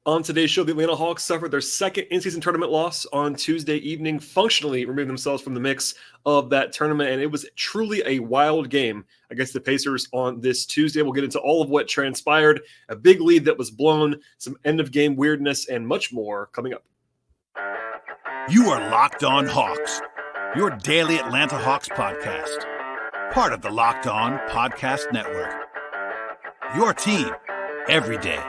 On today's show, the Atlanta Hawks suffered their second in-season tournament loss on Tuesday evening, functionally removing themselves from the mix of that tournament, and it was truly a wild game against the Pacers on this Tuesday. We'll get into all of what transpired, a big lead that was blown, some end-of-game weirdness, and much more coming up. You are Locked On Hawks, your daily Atlanta Hawks podcast, part of the Locked On Podcast Network, your team every day.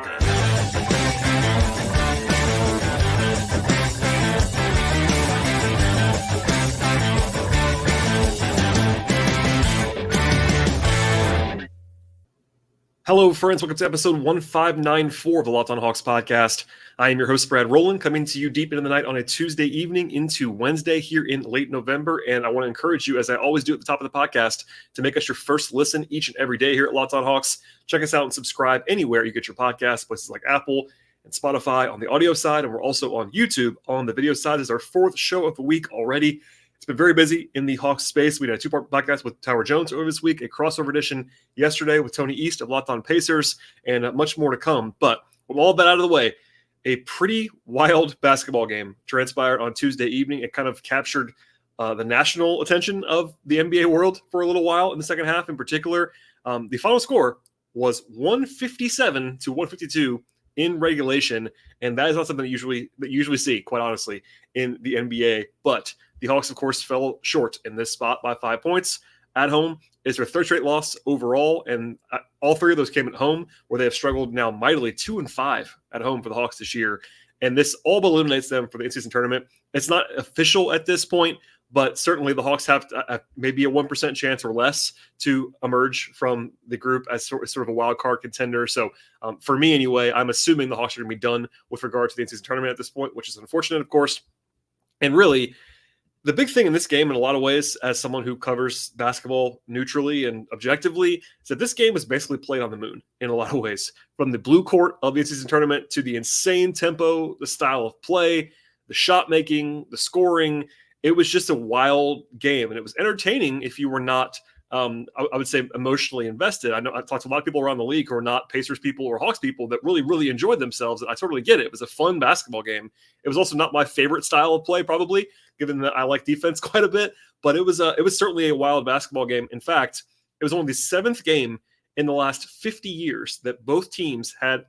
Hello, friends. Welcome to episode 1594 of the Locked On Hawks podcast. I am your host, Rowland, coming to you deep into the night on a Tuesday evening into Wednesday here in late November. And I want to encourage you, as I always do at the top of the podcast, to make us your first listen each and every day here at Locked On Hawks. Check us out and subscribe anywhere you get your podcasts, places like Apple and Spotify on the audio side. And we're also on YouTube on the video side. This is our fourth show of the week already. It's been very busy in the Hawks space. We had a two-part podcast with Tower Jones earlier this week, a crossover edition yesterday with Tony East of Locked On Pacers, and much more to come. But with all that out of the way, a pretty wild basketball game transpired on Tuesday evening. It kind of captured the national attention of the NBA world for a little while in the second half in particular. The final score was 157 to 152 in regulation, and that is not something that you usually see, quite honestly, in the NBA. But the Hawks, of course, fell short in this spot by 5 points at home. It's their third straight loss overall, and all three of those came at home, where they have struggled now mightily 2-5 at home for the Hawks this year. And this all but eliminates them for the in-season tournament. It's not official at this point, but certainly the Hawks have maybe a 1% chance or less to emerge from the group as sort of a wild card contender. So for me anyway, I'm assuming the Hawks are going to be done with regard to the in-season tournament at this point, which is unfortunate, of course. And really, the big thing in this game, in a lot of ways, as someone who covers basketball neutrally and objectively, is that this game was basically played on the moon in a lot of ways. From the blue court of the in-season tournament to the insane tempo, the style of play, the shot making, the scoring, it was just a wild game. And it was entertaining if you were not, I would say, emotionally invested. I know I've talked to a lot of people around the league who are not Pacers people or Hawks people that really, really enjoyed themselves. And I totally get it. It was a fun basketball game. It was also not my favorite style of play, probably, given that I like defense quite a bit, but it was certainly a wild basketball game. In fact, it was only the seventh game in the last 50 years that both teams had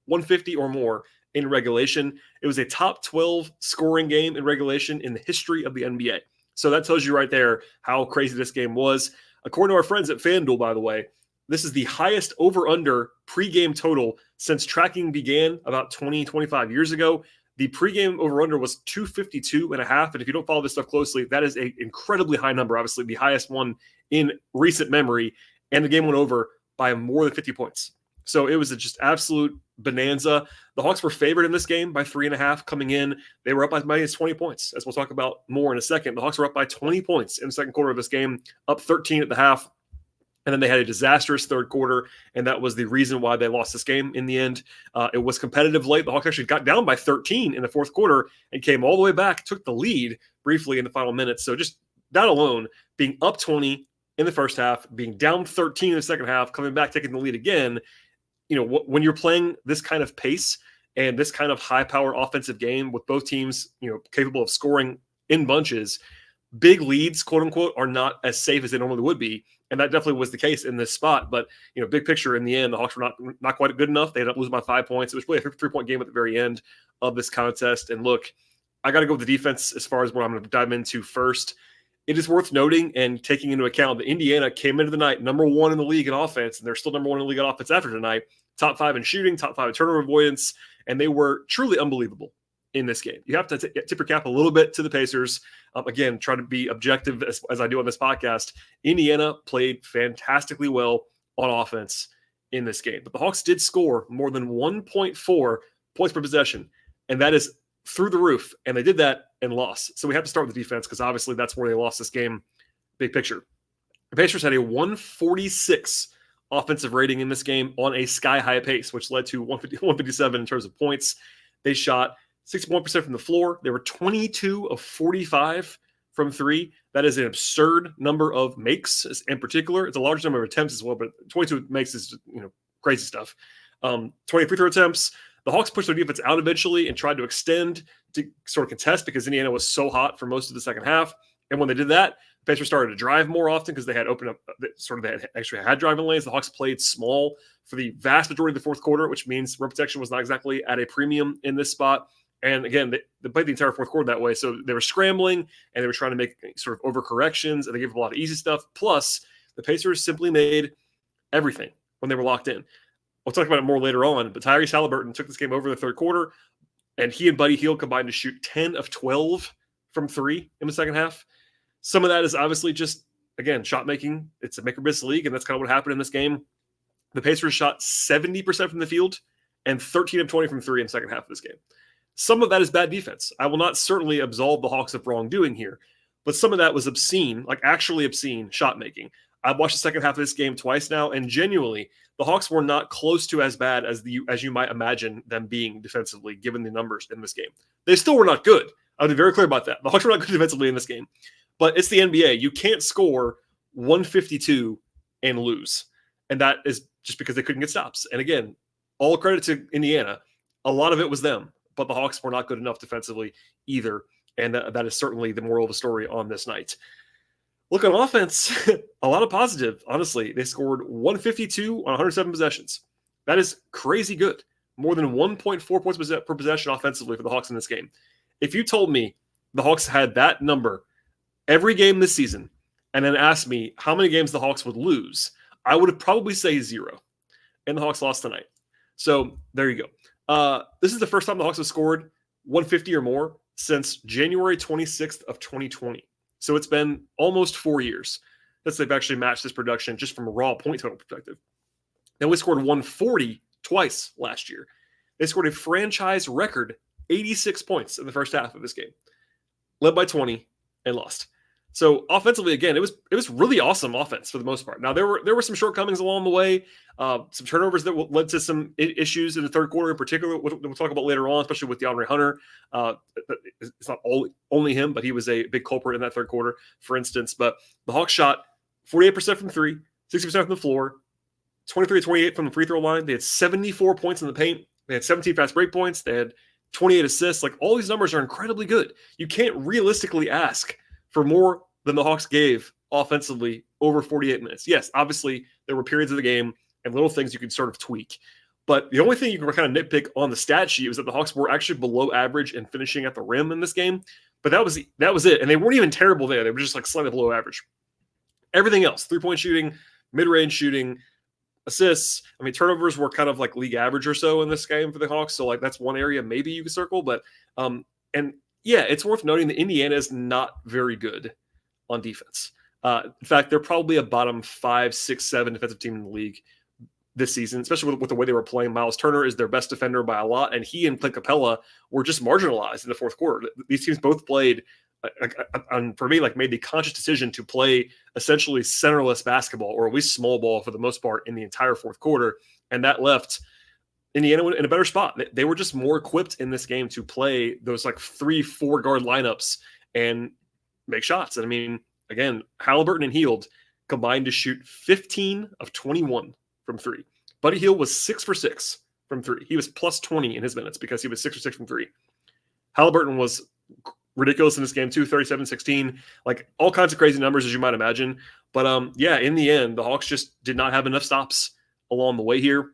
150 or more in regulation. It was a top 12 scoring game in regulation in the history of the NBA. So that tells you right there how crazy this game was. According to our friends at FanDuel, by the way, this is the highest over-under pregame total since tracking began about 25 years ago. The pregame over-under was 252.5, and if you don't follow this stuff closely, that is an incredibly high number, obviously the highest one in recent memory, and the game went over by more than 50 points. So it was a just absolute bonanza. The Hawks were favored in this game by 3.5 coming in. They were up by minus 20 points, as we'll talk about more in a second. The Hawks were up by 20 points in the second quarter of this game, up 13 at the half. And then they had a disastrous third quarter, and that was the reason why they lost this game in the end. It was competitive late. The Hawks actually got down by 13 in the fourth quarter and came all the way back, took the lead briefly in the final minutes. So just that alone, being up 20 in the first half, being down 13 in the second half, coming back, taking the lead again, you know, when you're playing this kind of pace and this kind of high-power offensive game with both teams, you know, capable of scoring in bunches, big leads, quote unquote, are not as safe as they normally would be. And that definitely was the case in this spot. But, you know, big picture in the end, the Hawks were not quite good enough. They ended up losing by 5 points. It was really a 3-point game at the very end of this contest. And look, I got to go with the defense as far as what I'm going to dive into first. It is worth noting and taking into account that Indiana came into the night number one in the league in offense, and they're still number one in the league in offense after tonight. Top 5 in shooting, top 5 in turnover avoidance, and they were truly unbelievable in this game. You have to tip your cap a little bit to the Pacers. Again, try to be objective as I do on this podcast. Indiana played fantastically well on offense in this game. But the Hawks did score more than 1.4 points per possession, and that is through the roof. And they did that and lost. So we have to start with the defense because obviously that's where they lost this game, big picture. The Pacers had a 146 offensive rating in this game on a sky-high pace, which led to 157 in terms of points. They shot 61% from the floor. They were 22 of 45 from three. That is an absurd number of makes in particular. It's a large number of attempts as well, but 22 makes is, crazy stuff. 20 free throw attempts. The Hawks pushed their defense out eventually and tried to extend to sort of contest because Indiana was so hot for most of the second half. And when they did that, the Pacers started to drive more often because they had opened up, they actually had driving lanes. The Hawks played small for the vast majority of the fourth quarter, which means rim protection was not exactly at a premium in this spot. And again, they played the entire fourth quarter that way. So they were scrambling and they were trying to make sort of overcorrections, and they gave up a lot of easy stuff. Plus, the Pacers simply made everything when they were locked in. We'll talk about it more later on, but Tyrese Haliburton took this game over in the third quarter, and he and Buddy Hield combined to shoot 10 of 12 from three in the second half. Some of that is obviously just, again, shot making. It's a make or miss league, and that's kind of what happened in this game. The Pacers shot 70% from the field and 13 of 20 from three in the second half of this game. Some of that is bad defense. I will not certainly absolve the Hawks of wrongdoing here, but some of that was obscene, like actually obscene shot making. I've watched the second half of this game twice now, and genuinely, the Hawks were not close to as bad as you might imagine them being defensively, given the numbers in this game. They still were not good. I'll be very clear about that. The Hawks were not good defensively in this game, but it's the NBA. You can't score 152 and lose, and that is just because they couldn't get stops. And again, all credit to Indiana. A lot of it was them, but the Hawks were not good enough defensively either, and that is certainly the moral of the story on this night. Look, on offense, a lot of positive, honestly. They scored 152 on 107 possessions. That is crazy good. More than 1.4 points per possession offensively for the Hawks in this game. If you told me the Hawks had that number every game this season and then asked me how many games the Hawks would lose, I would have probably say 0. And the Hawks lost tonight. So there you go. This is the first time the Hawks have scored 150 or more since January 26th of 2020. So it's been almost 4 years since they've actually matched this production just from a raw point total perspective. Then we scored 140 twice last year. They scored a franchise record 86 points in the first half of this game, led by 20 and lost. So offensively, again, it was really awesome offense for the most part. Now there were some shortcomings along the way, some turnovers that led to some issues in the third quarter in particular. We'll talk about later on, especially with DeAndre Hunter. It's not only him, but he was a big culprit in that third quarter, for instance. But the Hawks shot 48% from three, 60% from the floor, 23-28 from the free throw line. They had 74 points in the paint. They had 17 fast break points. They had 28 assists. Like, all these numbers are incredibly good. You can't realistically ask for more than the Hawks gave offensively over 48 minutes. Yes, obviously there were periods of the game and little things you could sort of tweak. But the only thing you can kind of nitpick on the stat sheet was that the Hawks were actually below average in finishing at the rim in this game. But that was it. And they weren't even terrible there. They were just like slightly below average. Everything else, three-point shooting, mid-range shooting, assists. I mean, turnovers were kind of like league average or so in this game for the Hawks. So like that's one area maybe you could circle. But and yeah, it's worth noting that Indiana is not very good on defense. In fact, they're probably a bottom 5, 6, 7 defensive team in the league this season, especially with the way they were playing. Miles Turner is their best defender by a lot, and he and Clint Capella were just marginalized in the fourth quarter. These teams both played, and for me, like made the conscious decision to play essentially centerless basketball, or at least small ball for the most part in the entire fourth quarter, and that left Indiana in a better spot. They were just more equipped in this game to play those like 3-4 guard lineups and make shots. And I mean, again, Haliburton and Hield combined to shoot 15 of 21 from three. Buddy Hield was 6 for 6 from three. He was plus 20 in his minutes because he was 6 for 6 from three. Haliburton was ridiculous in this game too, 37-16, like all kinds of crazy numbers as you might imagine. But yeah, in the end, the Hawks just did not have enough stops along the way here.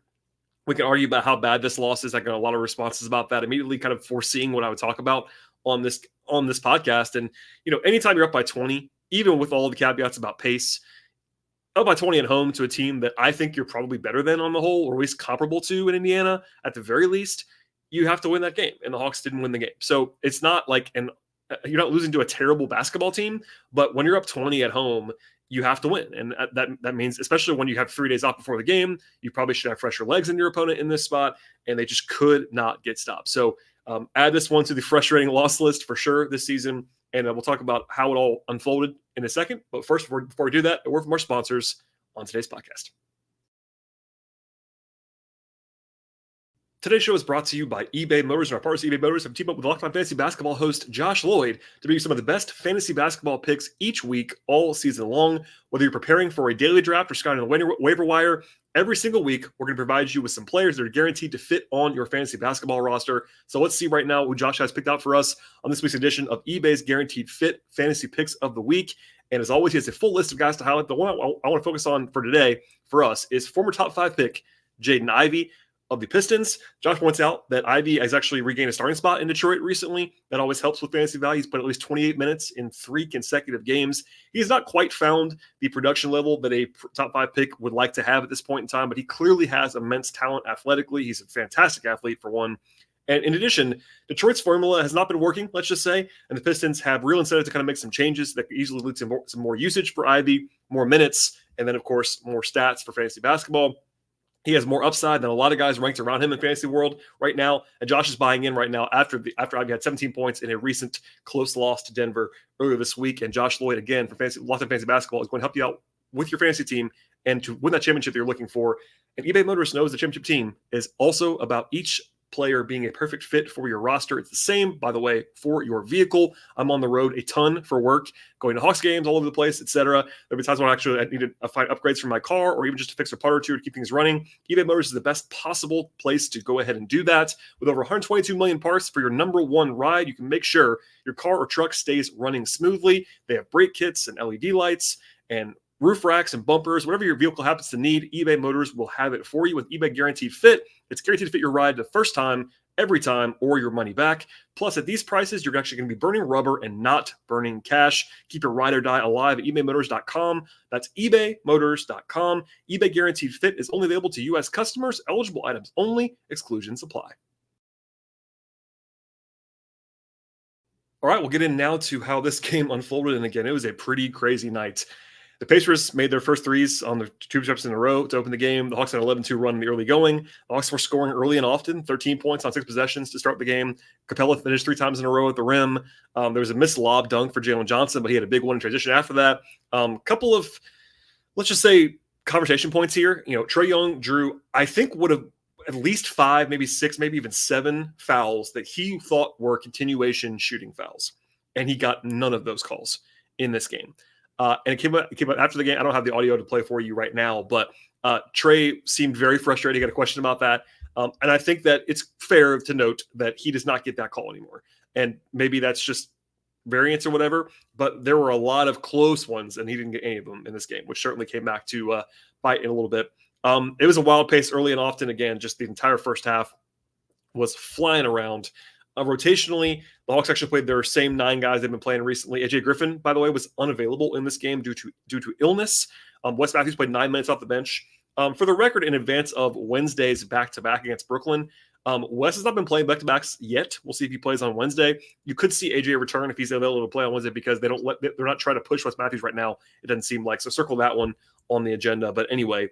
We can argue about how bad this loss is. I got a lot of responses about that, immediately kind of foreseeing what I would talk about on this podcast. And, you know, anytime you're up by 20, even with all the caveats about pace, up by 20 at home to a team that I think you're probably better than on the whole, or at least comparable to in Indiana, at the very least, you have to win that game. And the Hawks didn't win the game. So it's not like you're not losing to a terrible basketball team, but when you're up 20 at home, you have to win. And that means, especially when you have 3 days off before the game, you probably should have fresher legs than your opponent in this spot, and they just could not get stopped. So add this one to the frustrating loss list for sure this season, and we'll talk about how it all unfolded in a second. But first, before we do that, a word from our sponsors on today's podcast. Today's show is brought to you by eBay Motors, and our partners eBay Motors have teamed up with Locked On Fantasy Basketball host Josh Lloyd to bring you some of the best fantasy basketball picks each week, all season long. Whether you're preparing for a daily draft or scouting the waiver wire, Every single week, we're going to provide you with some players that are guaranteed to fit on your fantasy basketball roster. So let's see right now who Josh has picked out for us on this week's edition of eBay's Guaranteed Fit Fantasy Picks of the Week. And as always, he has a full list of guys to highlight. The one I want to focus on for today for us is former top 5 pick Jaden Ivey of the Pistons. Josh points out that Ivey has actually regained a starting spot in Detroit recently. That always helps with fantasy value. He's played at least 28 minutes in 3 consecutive games. He's not quite found the production level that a top 5 pick would like to have at this point in time, but he clearly has immense talent athletically. He's a fantastic athlete for one. And in addition, Detroit's formula has not been working, let's just say, and the Pistons have real incentive to kind of make some changes that could easily lead to some more usage for Ivey, more minutes, and then, of course, more stats for fantasy basketball. He has more upside than a lot of guys ranked around him in fantasy world right now. And Josh is buying in right now after Ivey had 17 points in a recent close loss to Denver earlier this week. And Josh Lloyd, again, for lots of fantasy basketball, is going to help you out with your fantasy team and to win that championship that you're looking for. And eBay Motors knows the championship team is also about each player being a perfect fit for your roster. It's the same, by the way, for your vehicle. I'm on the road a ton for work, going to Hawks games all over the place, etc. There'll be times when I need to find upgrades for my car or even just to fix a putt or two to keep things running. eBay Motors is the best possible place to go ahead and do that. With over 122 million parts for your number one ride, you can make sure your car or truck stays running smoothly. They have brake kits and LED lights and roof racks and bumpers. Whatever your vehicle happens to need, eBay Motors will have it for you with eBay Guaranteed Fit. It's guaranteed to fit your ride the first time, every time, or your money back. Plus, at these prices, you're actually going to be burning rubber and not burning cash. Keep your ride or die alive at ebaymotors.com. That's ebaymotors.com. eBay Guaranteed Fit is only available to U.S. customers. Eligible items only. Exclusions apply. All right, we'll get in now to how this game unfolded. And again, it was a pretty crazy night. The Pacers made their first threes on the 2 trips in a row to open the game. The Hawks had an 11-2 run in the early going. The Hawks were scoring early and often, 13 points on 6 possessions to start the game. Capella finished 3 times in a row at the rim. There was a missed lob dunk for Jalen Johnson, but he had a big one in transition after that. Couple of, let's just say, conversation points here. Trae Young drew, I think, would have at least 5, maybe 6, maybe even 7 fouls that he thought were continuation shooting fouls. And he got none of those calls in this game. And it came out after the game. I don't have the audio to play for you right now, but Trae seemed very frustrated. He got a question about that. And I think that it's fair to note that he does not get that call anymore. And maybe that's just variance or whatever, but there were a lot of close ones, and he didn't get any of them in this game, which certainly came back to bite in a little bit. It was a wild pace early and often. Again, just the entire first half was flying around. Rotationally, the Hawks actually played their same 9 guys they've been playing recently. AJ Griffin, by the way, was unavailable in this game due to illness. Wes Matthews played 9 minutes off the bench. For the record, in advance of Wednesday's back-to-back against Brooklyn, Wes has not been playing back-to-backs yet. We'll see if he plays on Wednesday. You could see AJ return if he's available to play on Wednesday because they're not trying to push Wes Matthews right now. It doesn't seem like. So circle that one on the agenda. But anyway,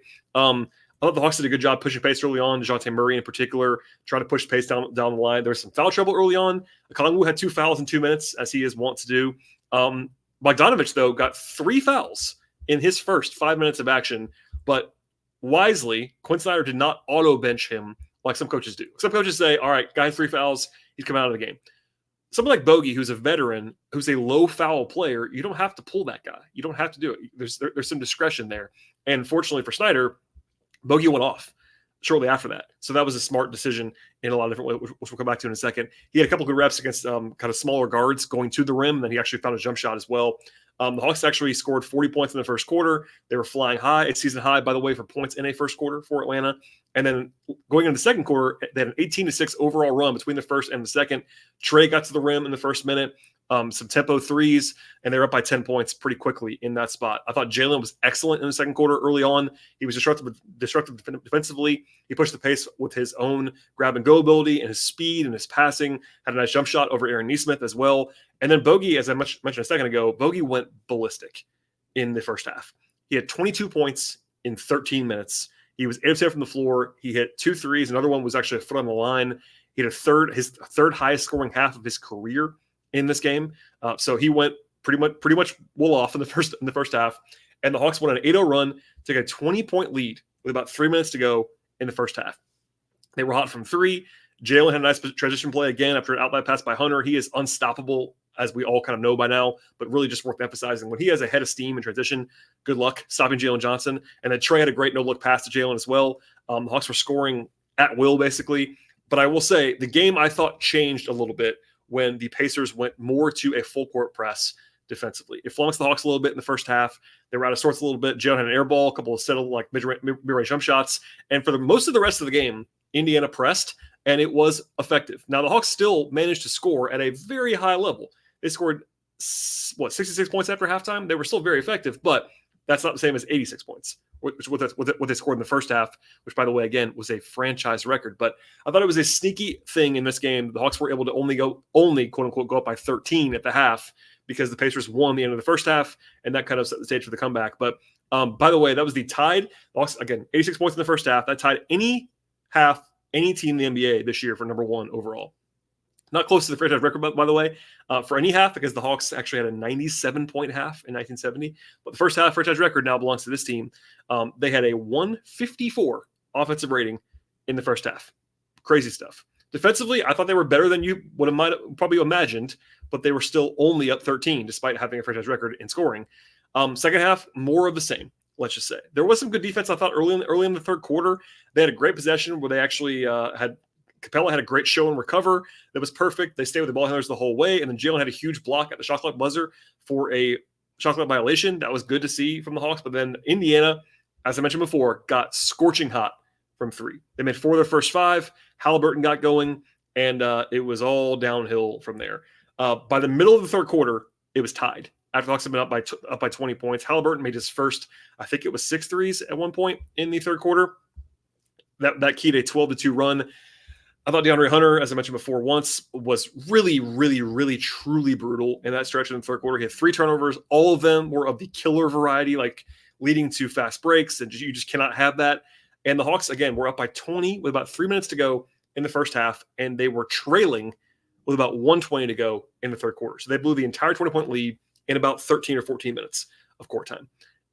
I thought the Hawks did a good job pushing pace early on. DeJounte Murray, in particular, tried to push pace down the line. There was some foul trouble early on. Okongwu had 2 fouls in 2 minutes, as he is wont to do. Bogdanovich, though, got 3 fouls in his first 5 minutes of action. But wisely, Quinn Snyder did not auto-bench him like some coaches do. Some coaches say, all right, guy 3 fouls, he's coming out of the game. Someone like Bogey, who's a veteran, who's a low-foul player, you don't have to pull that guy. You don't have to do it. There's some discretion there. And fortunately for Snyder, Bogey went off shortly after that. So that was a smart decision in a lot of different ways, which we'll come back to in a second. He had a couple good reps against kind of smaller guards going to the rim, and then he actually found a jump shot as well. The Hawks actually scored 40 points in the first quarter. They were flying high. It's season high, by the way, for points in a first quarter for Atlanta. And then going into the second quarter, they had an 18-6 overall run between the first and the second. Trae got to the rim in the first minute. Some tempo threes, and they were up by 10 points pretty quickly in that spot. I thought Jalen was excellent in the second quarter early on. He was disruptive defensively. He pushed the pace with his own grab-and-go ability and his speed and his passing. Had a nice jump shot over Aaron Nesmith as well. And then Bogey, as I mentioned a second ago, Bogey went ballistic in the first half. He had 22 points in 13 minutes. He was 8 from the floor. He hit 2 threes. Another one was actually a foot on the line. He had his third highest scoring half of his career in this game. So he went pretty much wool off in the first half. And the Hawks won an 8-0 run, took a 20-point lead with about 3 minutes to go in the first half. They were hot from 3. Jalen had a nice transition play again after an outlet pass by Hunter. He is unstoppable, as we all kind of know by now, but really just worth emphasizing. When he has a head of steam in transition, good luck stopping Jalen Johnson. And then Trae had a great no-look pass to Jalen as well. The Hawks were scoring at will, basically. But I will say, the game I thought changed a little bit when the Pacers went more to a full-court press defensively. It flummoxed the Hawks a little bit in the first half. They were out of sorts a little bit. Jalen had an air ball, a couple of settled like mid-range jump shots. And for most of the rest of the game, Indiana pressed, and it was effective. Now, the Hawks still managed to score at a very high level. They scored, 66 points after halftime? They were still very effective, but that's not the same as 86 points, which what they scored in the first half, which, by the way, again, was a franchise record. But I thought it was a sneaky thing in this game. The Hawks were able to only quote-unquote, go up by 13 at the half because the Pacers won the end of the first half, and that kind of set the stage for the comeback. But, by the way, that was the tied. The Hawks, again, 86 points in the first half. That tied any team in the NBA this year for number one overall. Not close to the franchise record, by the way, for any half, because the Hawks actually had a 97-point half in 1970. But the first half franchise record now belongs to this team. They had a 154 offensive rating in the first half. Crazy stuff. Defensively, I thought they were better than you would have probably imagined, but they were still only up 13, despite having a franchise record in scoring. Second half, more of the same. Let's just say there was some good defense. I thought early in the third quarter, they had a great possession where they actually Capella had a great show and recover that was perfect. They stayed with the ball handlers the whole way, and then Jalen had a huge block at the shot clock buzzer for a shot clock violation. That was good to see from the Hawks. But then Indiana, as I mentioned before, got scorching hot from three. They made 4 of their first 5. Halliburton got going, and it was all downhill from there. By the middle of the third quarter, it was tied. After the Hawks had been up by 20 points, Halliburton made his first, I think it was 6 threes at one point in the third quarter. That keyed a 12-2 run. I thought DeAndre Hunter, as I mentioned before, once was really, really, really, truly brutal in that stretch in the third quarter. He had 3 turnovers. All of them were of the killer variety, like leading to fast breaks, and you just cannot have that. And the Hawks, again, were up by 20 with about 3 minutes to go in the first half, and they were trailing with about 120 to go in the third quarter. So they blew the entire 20-point lead in about 13 or 14 minutes of court time.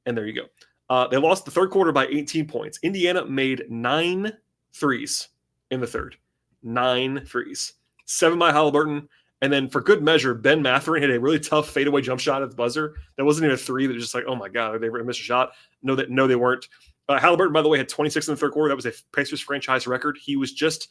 And there you go. They lost the third quarter by 18 points. Indiana made 9 threes in the third. 9 threes. 7 by Halliburton. And then for good measure, Ben Mathurin hit a really tough fadeaway jump shot at the buzzer. That wasn't even a 3. That was just like, oh my God, are they going to miss a shot? No, they weren't. Halliburton, by the way, had 26 in the third quarter. That was a Pacers franchise record. He was just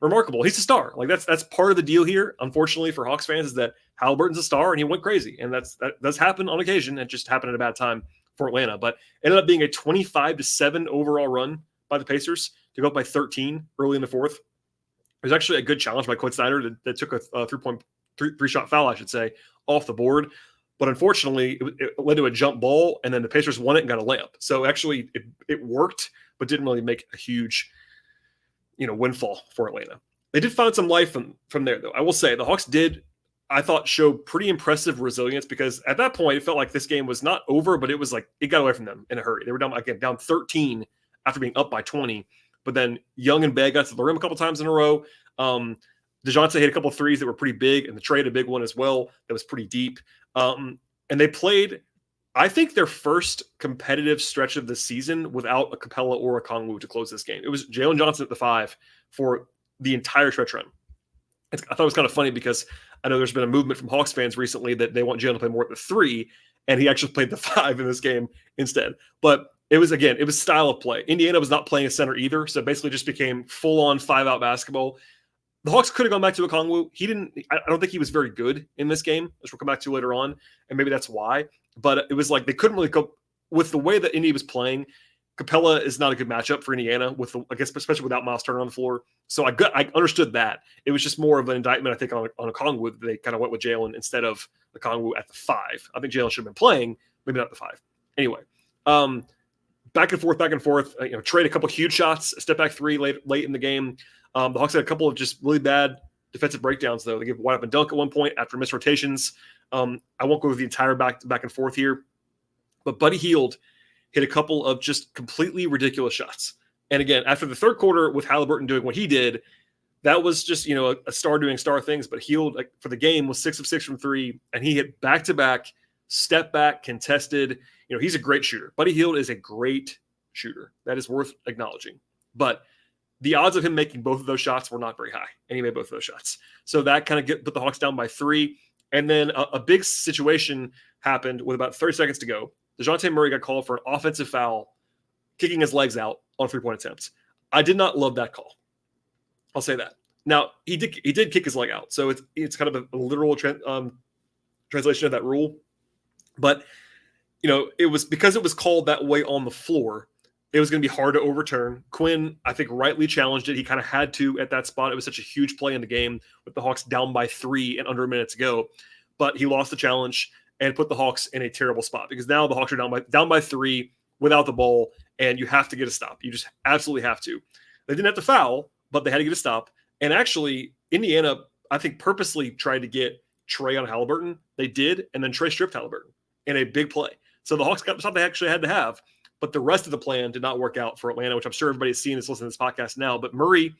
remarkable. He's a star. Like that's part of the deal here. Unfortunately for Hawks fans, is that Halliburton's a star and he went crazy. And that does happen on occasion. It just happened at a bad time for Atlanta. But it ended up being a 25-7 overall run by the Pacers to go up by 13 early in the fourth. It was actually a good challenge by Quinn Snyder that took a three-shot foul, I should say, off the board. But unfortunately, it led to a jump ball, and then the Pacers won it and got a layup. So actually, it worked, but didn't really make a huge, windfall for Atlanta. They did find some life from there, though. I will say the Hawks did, I thought, show pretty impressive resilience, because at that point, it felt like this game was not over, but it was like it got away from them in a hurry. They were down 13 after being up by 20. But then Young and Bay got to the rim a couple times in a row. DeJounte hit a couple of threes that were pretty big, and the Trae had a big one as well that was pretty deep. And they played, I think, their first competitive stretch of the season without a Capella or a Kongwu to close this game. It was Jalen Johnson at the 5 for the entire stretch run. I thought it was kind of funny because I know there's been a movement from Hawks fans recently that they want Jalen to play more at the 3, and he actually played the 5 in this game instead. But it was style of play. Indiana was not playing a center either, so it basically just became full-on 5-out basketball. The Hawks could have gone back to Okongwu. I don't think he was very good in this game, which we'll come back to later on, and maybe that's why. But it was like they couldn't really go with the way that Indy was playing. Capella is not a good matchup for Indiana, especially without Miles Turner on the floor. So I understood that. It was just more of an indictment, I think, on Okongwu that they kind of went with Jalen instead of Okongwu at the 5. I think Jalen should have been playing, maybe not the 5. Anyway, back and forth. Trade a couple huge shots, a step back 3 late in the game. The Hawks had a couple of just really bad defensive breakdowns, though. They gave wide open dunk at one point after missed rotations. I won't go with the entire back and forth here, but Buddy Hield hit a couple of just completely ridiculous shots. And again, after the third quarter with Halliburton doing what he did, that was just a star doing star things. But Hield, for the game, was 6 of 6 from 3, and he hit back-to-back, step back, contested. He's a great shooter. Buddy Hield is a great shooter. That is worth acknowledging. But the odds of him making both of those shots were not very high, and he made both of those shots. So that kind of put the Hawks down by 3. And then a big situation happened with about 30 seconds to go. DeJounte Murray got called for an offensive foul, kicking his legs out on a 3-point attempt. I did not love that call. I'll say that. Now, he did kick his leg out, so it's kind of a literal translation of that rule. But, it was because it was called that way on the floor, it was going to be hard to overturn. Quinn, I think, rightly challenged it. He kind of had to at that spot. It was such a huge play in the game with the Hawks down by 3 and under a minute to go. But he lost the challenge and put the Hawks in a terrible spot because now the Hawks are down by 3 without the ball, and you have to get a stop. You just absolutely have to. They didn't have to foul, but they had to get a stop. And actually, Indiana, I think, purposely tried to get Trae on Halliburton. They did, and then Trae stripped Halliburton in a big play. So the Hawks got the shot they actually had to have. But the rest of the plan did not work out for Atlanta, which I'm sure everybody's seen is listening to this podcast now. But Murray,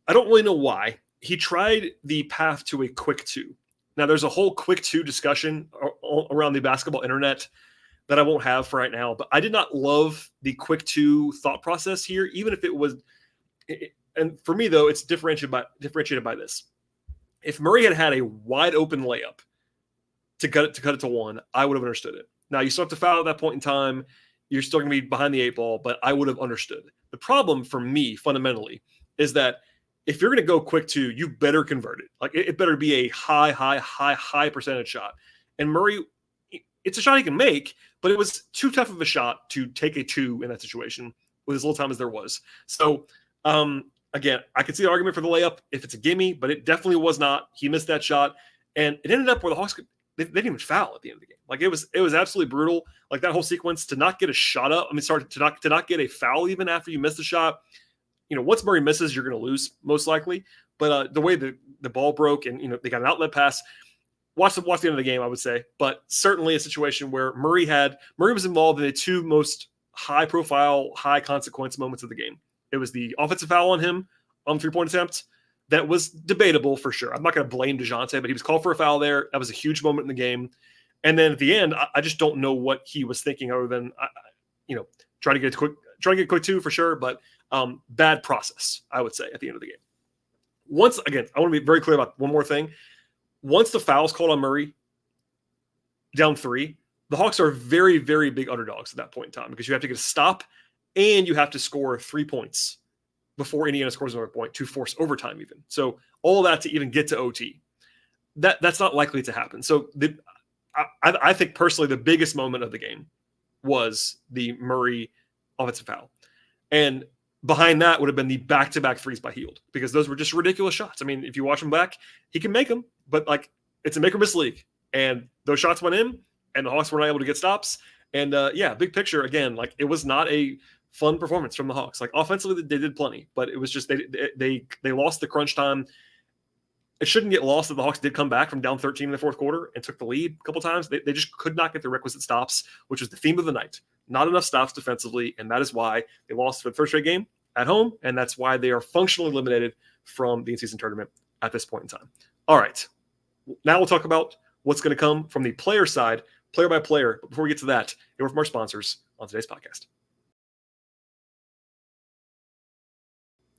I don't really know why. He tried the path to a quick 2. Now, there's a whole quick 2 discussion around the basketball internet that I won't have for right now. But I did not love the quick 2 thought process here, even if it was – and for me, though, it's differentiated by this. If Murray had a wide open layup to cut it to 1, I would have understood it. Now, you still have to foul at that point in time. You're still going to be behind the 8 ball, but I would have understood. The problem for me, fundamentally, is that if you're going to go quick 2, you better convert it. Like, it better be a high percentage shot. And Murray, it's a shot he can make, but it was too tough of a shot to take a 2 in that situation with as little time as there was. So, again, I could see the argument for the layup if it's a gimme, but it definitely was not. He missed that shot, and it ended up where the Hawks they didn't even foul at the end of the game. Like, it was absolutely brutal. Like, that whole sequence to not get a shot up. To not get a foul even after you miss the shot. Once Murray misses, you're going to lose most likely. But the way the ball broke and they got an outlet pass. Watch the end of the game, I would say. But certainly a situation where Murray was involved in the 2 most high-profile, high-consequence moments of the game. It was the offensive foul on him on the 3-point attempt. That was debatable for sure. I'm not going to blame DeJounte, but he was called for a foul there. That was a huge moment in the game. And then at the end, I just don't know what he was thinking other than, trying to get a quick 2 for sure, but bad process, I would say, at the end of the game. Once again, I want to be very clear about one more thing. Once the foul's called on Murray, down 3, the Hawks are very, very big underdogs at that point in time because you have to get a stop and you have to score 3 points before Indiana scores another point to force overtime even. So all that to even get to OT. That's not likely to happen. So I think personally the biggest moment of the game was the Murray offensive foul. And behind that would have been the back-to-back threes by Hield because those were just ridiculous shots. I mean, if you watch him back, he can make them, but like it's a make or miss league. And those shots went in and the Hawks were not able to get stops. And big picture, again, like it was not a fun performance from the Hawks. Like offensively, they did plenty, but it was just they lost the crunch time. It shouldn't get lost that the Hawks did come back from down 13 in the fourth quarter and took the lead a couple times. They just could not get the requisite stops, which was the theme of the night. Not enough stops defensively, and that is why they lost for the first straight game at home, and that's why they are functionally eliminated from the in-season tournament at this point in time. All right, now we'll talk about what's going to come from the player side, player by player. But before we get to that, a word from our sponsors on today's podcast.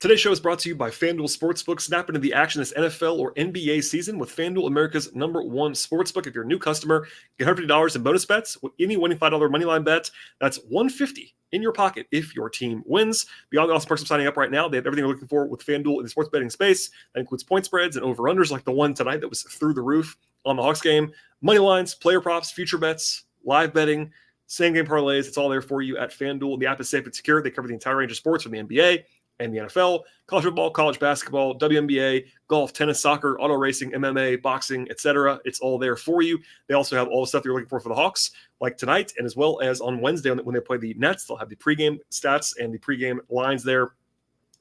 Today's show is brought to you by FanDuel Sportsbook. Snap into the action this NFL or NBA season with FanDuel, America's #1 sportsbook. If you're a new customer, get $150 in bonus bets with any winning $5 moneyline bet. That's $150 in your pocket if your team wins. Beyond the awesome perks of signing up right now, they have everything you're looking for with FanDuel in the sports betting space. That includes point spreads and over-unders like the one tonight that was through the roof on the Hawks game. Money lines, player props, future bets, live betting, same-game parlays. It's all there for you at FanDuel. The app is safe and secure. They cover the entire range of sports from the NBA and the NFL, college football, college basketball, WNBA, golf, tennis, soccer, auto racing, MMA, boxing, etc. It's all there for you. They also have all the stuff you're looking for the Hawks, like tonight, and as well as on Wednesday when they play the Nets. They'll have the pregame stats and the pregame lines there,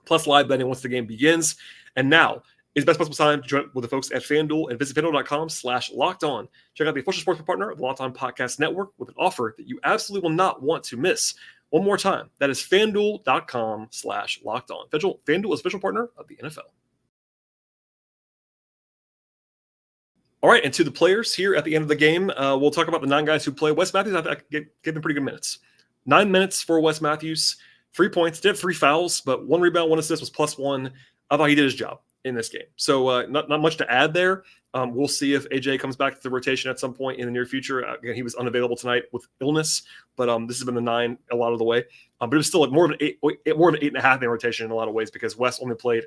plus live betting once the game begins. And now is the best possible time to join with the folks at FanDuel and visit FanDuel.com/lockedon. Check out the official sports partner of the Locked On Podcast Network with an offer that you absolutely will not want to miss. One more time, that is FanDuel.com/lockedon. FanDuel is official partner of the NFL. All right, and to the players here at the end of the game, we'll talk about the 9 guys who play. Wes Matthews, I gave them pretty good minutes. 9 minutes for Wes Matthews. 3 points, did have 3 fouls, but 1 rebound, 1 assist was +1. I thought he did his job in this game. So not much to add there. We'll see if AJ comes back to the rotation at some point in the near future. Again, he was unavailable tonight with illness, but this has been the 9 a lot of the way. But it was still like more of an 8.5 in rotation in a lot of ways because Wes only played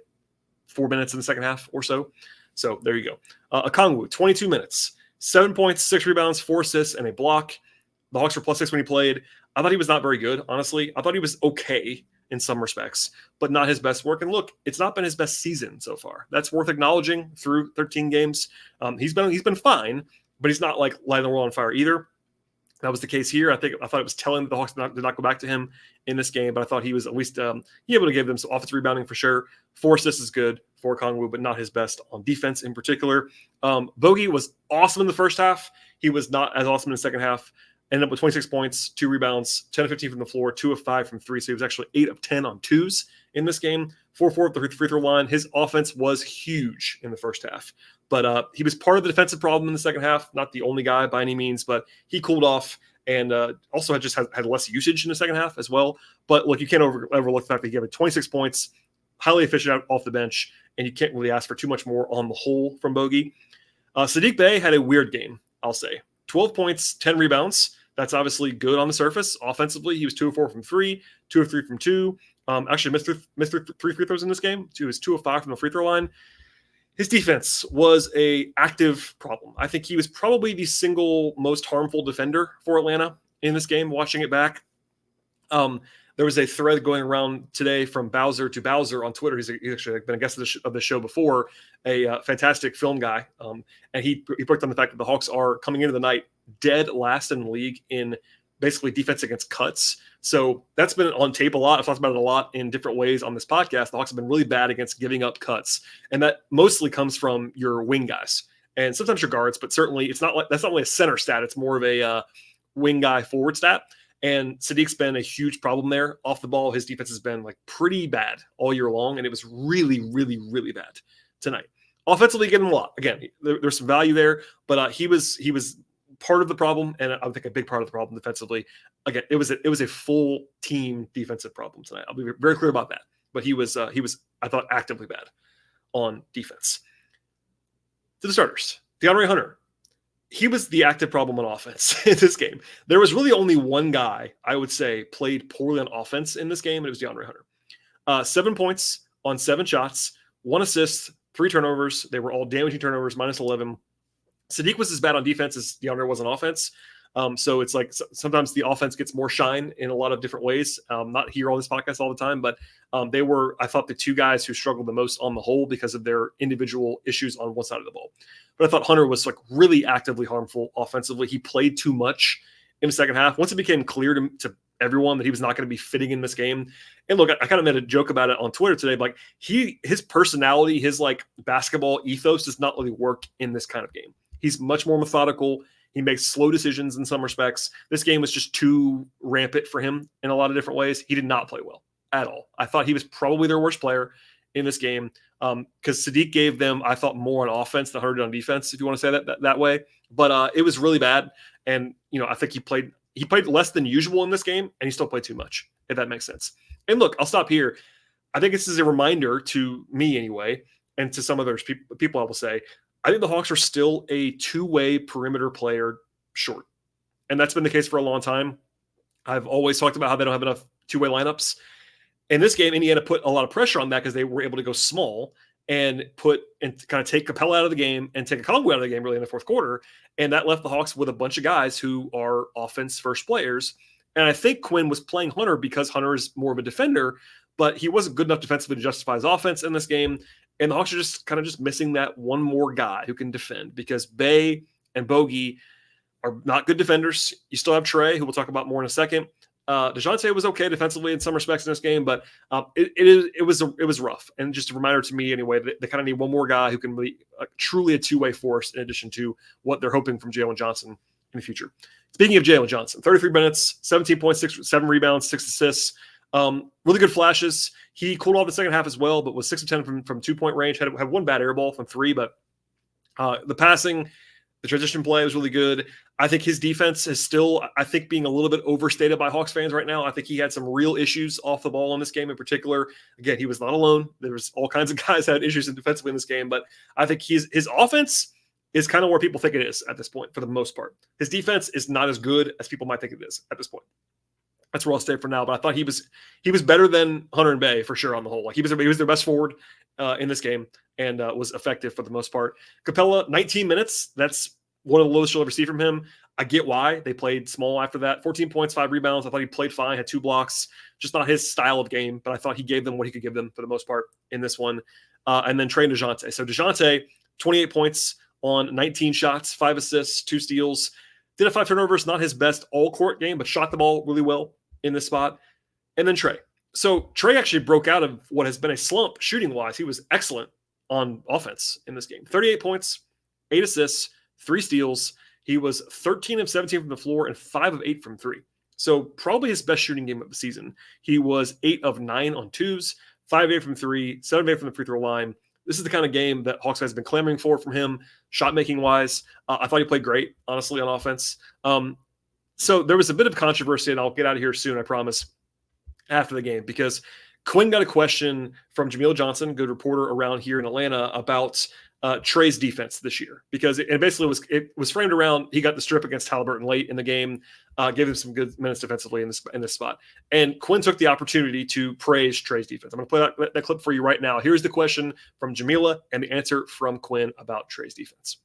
4 minutes in the second half or so. So there you go. Okongwu, 22 minutes, 7 points, 6 rebounds, 4 assists, and a block. The Hawks were +6 when he played. I thought he was not very good, honestly. I thought he was okay in some respects, but not his best work. And look, it's not been his best season so far. That's worth acknowledging through 13 games. He's been fine, but he's not like lighting the world on fire either. That was the case here. I thought it was telling that the Hawks did not go back to him in this game, but I thought he was at least able to give them some offensive rebounding for sure. 4 assists is good for Okongwu, but not his best on defense in particular. Bogey was awesome in the first half. He was not as awesome in the second half. Ended up with 26 points, 2 rebounds, 10 of 15 from the floor, 2 of 5 from 3. So he was actually 8 of 10 on 2s in this game. 4-4 at the free throw line. His offense was huge in the first half. But he was part of the defensive problem in the second half. Not the only guy by any means, but he cooled off and also had less usage in the second half as well. But look, you can't overlook the fact that he gave 26 points, highly efficient off the bench, and you can't really ask for too much more on the whole from Bogey. Saddiq Bey had a weird game, I'll say. 12 points, 10 rebounds. That's obviously good on the surface. Offensively, he was 2 of 4 from 3, 2 of 3 from 2. Actually missed 3 free throws in this game. He was 2 of 5 from the free throw line. His defense was a active problem. I think he was probably the single most harmful defender for Atlanta in this game, watching it back. There was a thread going around today from Bowser to Bowser on Twitter. He's actually been a guest of the show before, a fantastic film guy. And he picked on the fact that the Hawks are coming into the night dead last in the league in basically defense against cuts. So that's been on tape a lot. I've talked about it a lot in different ways on this podcast. The Hawks have been really bad against giving up cuts. And that mostly comes from your wing guys and sometimes your guards, but certainly that's not really a center stat. It's more of a wing guy forward stat. And Saddiq's been a huge problem there. Off the ball, his defense has been like pretty bad all year long, and it was really, really, really bad tonight. Offensively, getting a lot. Again, there's some value there, but he was part of the problem, and I think a big part of the problem defensively. Again, it was a full team defensive problem tonight. I'll be very clear about that. But he was I thought actively bad on defense. To the starters, DeAndre Hunter. He was the active problem on offense in this game. There was really only one guy, I would say, played poorly on offense in this game, and it was DeAndre Hunter. 7 points on 7 shots, 1 assist, 3 turnovers. They were all damaging turnovers, -11. Saddiq was as bad on defense as DeAndre was on offense. So it's like sometimes the offense gets more shine in a lot of different ways. Not here on this podcast all the time, but they were, I thought, the 2 guys who struggled the most on the whole because of their individual issues on one side of the ball. But I thought Hunter was like really actively harmful offensively. He played too much in the second half. Once it became clear to everyone that he was not going to be fitting in this game. And look, I kind of made a joke about it on Twitter today. But like his personality, his like basketball ethos does not really work in this kind of game. He's much more methodical. He makes slow decisions in some respects. This game was just too rampant for him in a lot of different ways. He did not play well at all. I thought he was probably their worst player in this game because Saddiq gave them, I thought, more on offense than Hunter did on defense, if you want to say that way. But it was really bad. And, I think he played less than usual in this game, and he still played too much, if that makes sense. And look, I'll stop here. I think this is a reminder to me anyway, and to some other people I will say, I think the Hawks are still a two-way perimeter player short. And that's been the case for a long time. I've always talked about how they don't have enough two-way lineups. In this game, Indiana put a lot of pressure on that because they were able to go small and kind of take Capella out of the game and take Okongwu out of the game really in the fourth quarter. And that left the Hawks with a bunch of guys who are offense-first players. And I think Quinn was playing Hunter because Hunter is more of a defender, but he wasn't good enough defensively to justify his offense in this game. And the Hawks are just missing that one more guy who can defend because Bey and Bogey are not good defenders. You still have Trae, who we'll talk about more in a second. DeJounte was okay defensively in some respects in this game, but it was rough. And just a reminder to me anyway, they kind of need one more guy who can be truly a two-way force in addition to what they're hoping from Jalen Johnson in the future. Speaking of Jalen Johnson, 33 minutes, 17 points, 7 rebounds, 6 assists. Really good flashes. He cooled off the second half as well, but was 6 of 10 from 2-point range. Had one bad air ball from 3, but the passing, The transition play was really good. I think his defense is still, I think, being a little bit overstated by Hawks fans right now. I think he had some real issues off the ball in this game in particular. Again, he was not alone. There was all kinds of guys that had issues defensively in this game, but I think his offense is kind of where people think it is at this point for the most part. His defense is not as good as people might think it is at this point. That's where I'll stay for now. But I thought he was better than Hunter and Bay for sure on the whole. Like he was their best forward in this game and was effective for the most part. Capella, 19 minutes. That's one of the lowest you'll ever see from him. I get why they played small after that. 14 points, 5 rebounds. I thought he played fine, had 2 blocks. Just not his style of game, but I thought he gave them what he could give them for the most part in this one. And then Trae and DeJounte. So DeJounte, 28 points on 19 shots, 5 assists, 2 steals. Did have 5 turnovers, not his best all-court game, but shot the ball really well in this spot. And then Trae. So Trae actually broke out of what has been a slump shooting-wise. He was excellent on offense in this game. 38 points, 8 assists, 3 steals. He was 13 of 17 from the floor and 5 of 8 from 3. So probably his best shooting game of the season. He was 8 of 9 on 2s, 5 of 8 from 3, 7 of 8 from the free throw line. This is the kind of game that Hawks fans have been clamoring for from him, shot-making wise. I thought he played great, honestly, on offense. So there was a bit of controversy, and I'll get out of here soon, I promise, after the game, because Quinn got a question from Jameel Johnson, good reporter around here in Atlanta, about Trae's defense this year, because it was framed around he got the strip against Halliburton late in the game, gave him some good minutes defensively in this spot, and Quinn took the opportunity to praise Trae's defense. I'm going to play that clip for you right now. Here's the question from Jamila and the answer from Quinn about Trae's defense.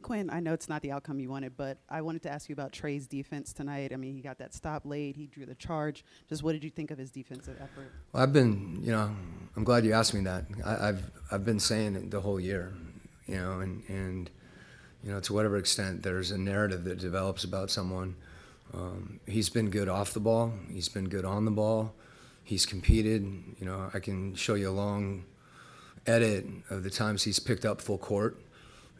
Quinn, I know it's not the outcome you wanted, but I wanted to ask you about Trae's defense tonight. I mean, he got that stop late. He drew the charge. Just what did you think of his defensive effort? Well, I'm glad you asked me that. I've been saying it the whole year, and to whatever extent there's a narrative that develops about someone. He's been good off the ball. He's been good on the ball. He's competed. I can show you a long edit of the times he's picked up full court.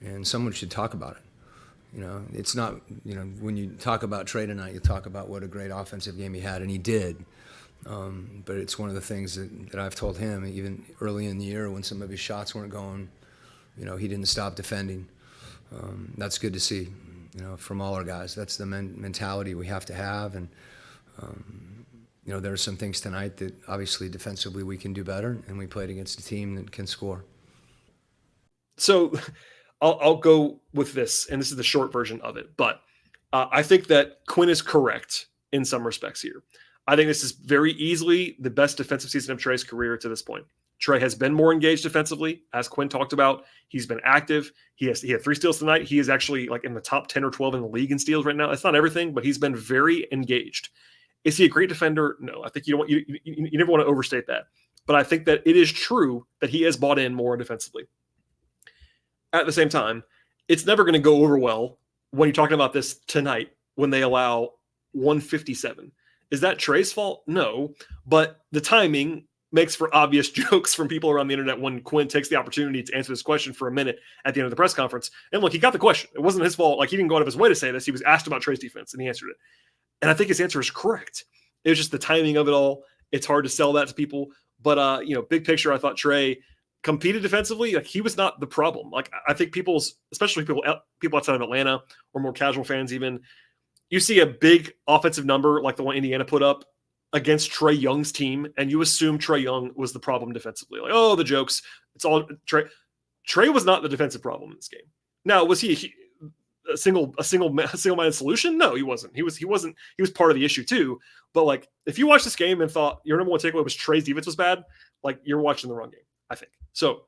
And someone should talk about it. It's not, when you talk about Trae tonight, you talk about what a great offensive game he had, and he did. But it's one of the things that I've told him, even early in the year when some of his shots weren't going, he didn't stop defending. That's good to see, from all our guys. That's the mentality we have to have. And, there are some things tonight that obviously defensively we can do better, and we played against a team that can score. So I'll go with this, and this is the short version of it. But I think that Quinn is correct in some respects here. I think this is very easily the best defensive season of Trae's career to this point. Trae has been more engaged defensively, as Quinn talked about. He's been active. He had 3 steals tonight. He is actually like in the top 10 or 12 in the league in steals right now. It's not everything, but he's been very engaged. Is he a great defender? No. I think you never want to overstate that. But I think that it is true that he has bought in more defensively. At the same time, it's never going to go over well when you're talking about this tonight when they allow 157. Is that Trae's fault? No. But the timing makes for obvious jokes from people around the internet when Quinn takes the opportunity to answer this question for a minute at the end of the press conference. And look, he got the question. It wasn't his fault. Like, he didn't go out of his way to say this. He was asked about Trae's defense, and he answered it. And I think his answer is correct. It was just the timing of it all. It's hard to sell that to people. But, big picture, I thought Trae competed defensively. Like, he was not the problem. Like, I think especially people outside of Atlanta or more casual fans even, you see a big offensive number like the one Indiana put up against Trae Young's team, and you assume Trae Young was the problem defensively. Like, oh, the jokes. It's all Trae. Trae was not the defensive problem in this game. Now, was he a single-minded solution? No, he wasn't. He was part of the issue too. But like, if you watch this game and thought your number one takeaway was Trae's defense was bad, like, you're watching the wrong game, I think. So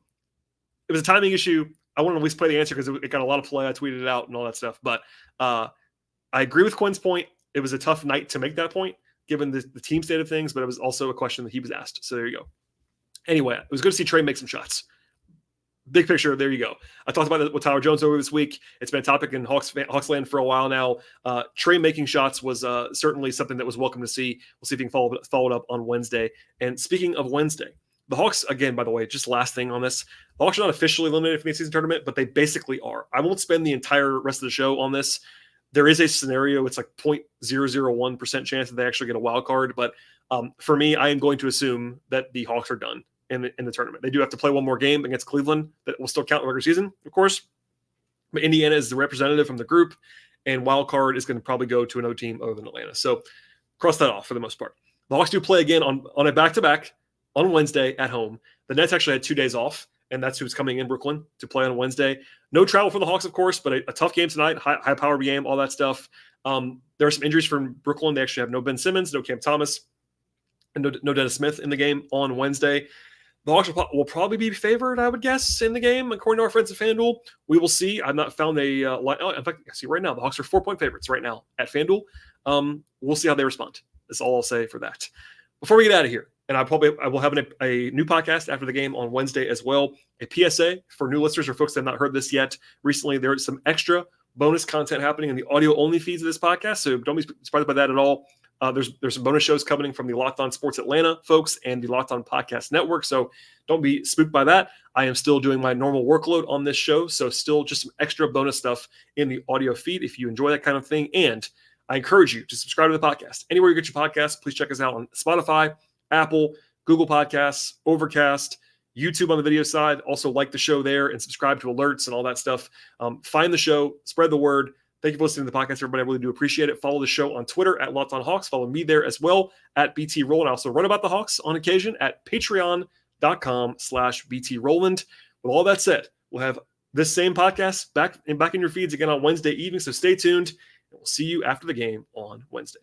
it was a timing issue. I want to at least play the answer because it got a lot of play. I tweeted it out and all that stuff. But I agree with Quinn's point. It was a tough night to make that point, given the team state of things, but it was also a question that he was asked. So there you go. Anyway, it was good to see Trae make some shots. Big picture, there you go. I talked about it with Tyler Jones over this week. It's been a topic in Hawks land for a while now. Trae making shots was certainly something that was welcome to see. We'll see if he can follow it up on Wednesday. And speaking of Wednesday, the Hawks, again, by the way, just last thing on this, the Hawks are not officially eliminated from the season tournament, but they basically are. I won't spend the entire rest of the show on this. There is a scenario, it's like 0.001% chance that they actually get a wild card. But for me, I am going to assume that the Hawks are done in the tournament. They do have to play one more game against Cleveland that will still count in the regular season, of course. But Indiana is the representative from the group, and wild card is going to probably go to another team other than Atlanta. So cross that off for the most part. The Hawks do play again on a back-to-back on Wednesday at home. The Nets actually had 2 days off, and that's who's coming in Brooklyn to play on Wednesday. No travel for the Hawks, of course, but a tough game tonight, high-powered game, all that stuff. There are some injuries from Brooklyn. They actually have no Ben Simmons, no Cam Thomas, and no Dennis Smith in the game on Wednesday. The Hawks will probably be favored, I would guess, in the game, according to our friends at FanDuel. We will see. I've not found a line. Oh, in fact, I see right now, the Hawks are 4-point favorites right now at FanDuel. We'll see how they respond. That's all I'll say for that. Before we get out of here, and I will have a new podcast after the game on Wednesday as well. A PSA for new listeners or folks that have not heard this yet. Recently, there is some extra bonus content happening in the audio-only feeds of this podcast, so don't be surprised by that at all. There's some bonus shows coming from the Locked On Sports Atlanta folks and the Locked On Podcast Network, so don't be spooked by that. I am still doing my normal workload on this show, so still just some extra bonus stuff in the audio feed if you enjoy that kind of thing. And I encourage you to subscribe to the podcast. Anywhere you get your podcasts, please check us out on Spotify, Apple, Google Podcasts, Overcast, YouTube on the video side. Also like the show there and subscribe to alerts and all that stuff. Find the show, spread the word. Thank you for listening to the podcast, everybody. I really do appreciate it. Follow the show on Twitter at Locked On Hawks. Follow me there as well at BT Rowland. I also run about the Hawks on occasion at patreon.com/BT Rowland. With all that said, we'll have this same podcast back in your feeds again on Wednesday evening. So stay tuned, and we'll see you after the game on Wednesday.